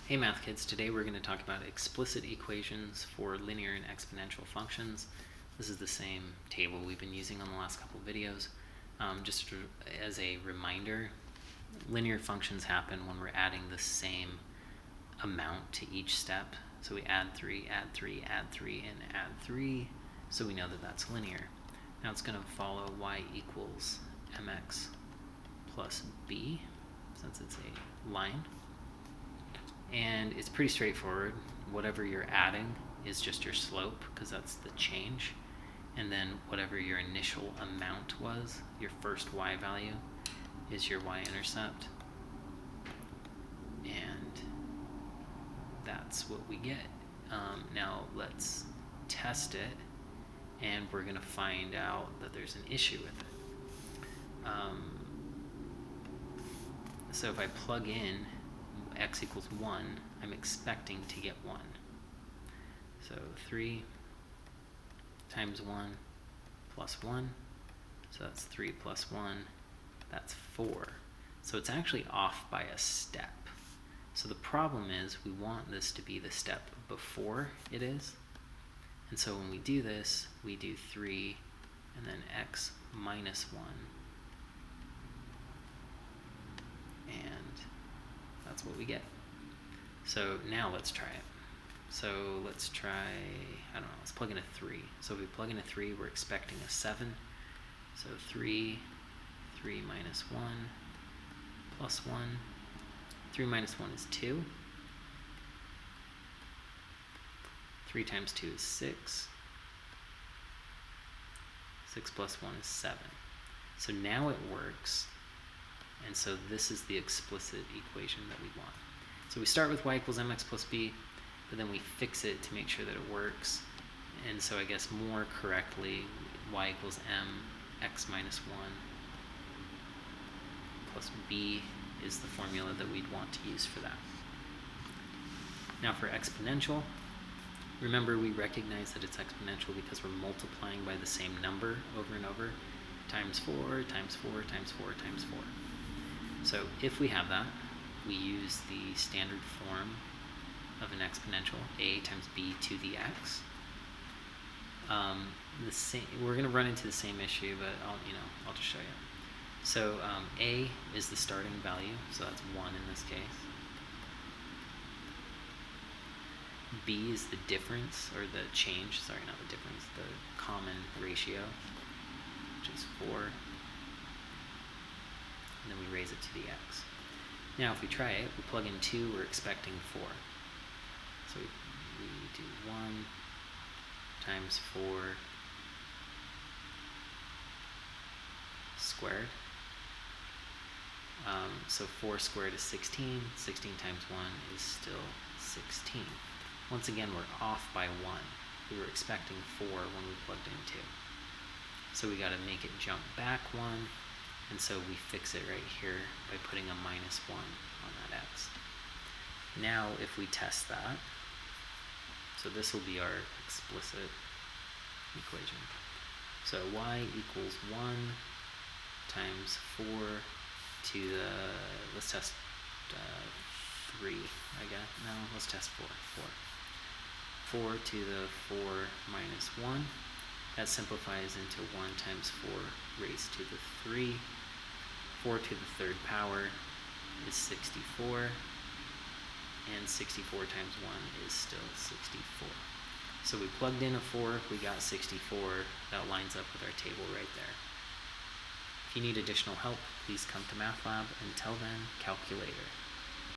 Hey math kids, today we're going to talk about explicit equations for linear and exponential functions. This is the same table we've been using on the last couple of videos. Just as a reminder, linear functions happen when we're adding the same amount to each step. So we add 3, add 3, add 3, and add 3, so we know that that's linear. Now it's going to follow y equals mx plus b, since it's a line. And it's pretty straightforward. Whatever you're adding is just your slope, because that's the change. And then whatever your initial amount was, your first y value, is your y-intercept. And that's what we get. Now let's test it, and we're going to find out that there's an issue with it. So if I plug in x equals 1, I'm expecting to get 1. So 3 times 1 plus 1, so that's 3 plus 1, that's 4. So it's actually off by a step. So the problem is we want this to be the step before it is. And so when we do this, we do 3 and then x minus 1. And that's what we get. So now let's try it. So let's try, let's plug in a 3. So if we plug in a 3, we're expecting a 7. So 3 minus 1 plus 1. 3 minus 1 is 2. 3 times 2 is 6. 6 plus 1 is 7. So now it works. And so this is the explicit equation that we want. So we start with y equals mx plus b, but then we fix it to make sure that it works. And so I guess more correctly, y equals mx minus 1 plus b is the formula that we'd want to use for that. Now for exponential, remember we recognize that it's exponential because we're multiplying by the same number over and over, times 4, times 4, times 4, times 4. So if we have that, we use the standard form of an exponential, a times b to the x. We're going to run into the same issue, but I'll just show you. So a is the starting value, so that's 1 in this case. B is the difference, or the change, sorry, not the difference, the common ratio, which is 4. And then we raise it to the x. Now if we try it, we plug in 2, we're expecting 4. So we do 1 times 4 squared. So 4 squared is 16. 16 times 1 is still 16. Once again, we're off by 1. We were expecting 4 when we plugged in 2. So we got to make it jump back 1. And so we fix it right here by putting a minus 1 on that x. Now if we test that, so this will be our explicit equation. So y equals 1 times 4 to the, let's test 3, I guess. No, let's test 4. 4 to the 4 minus 1. That simplifies into 1 times 4 raised to the 3. 4 to the third power is 64. And 64 times 1 is still 64. So we plugged in a 4, we got 64. That lines up with our table right there. If you need additional help, please come to Math Lab. Until then, calculator.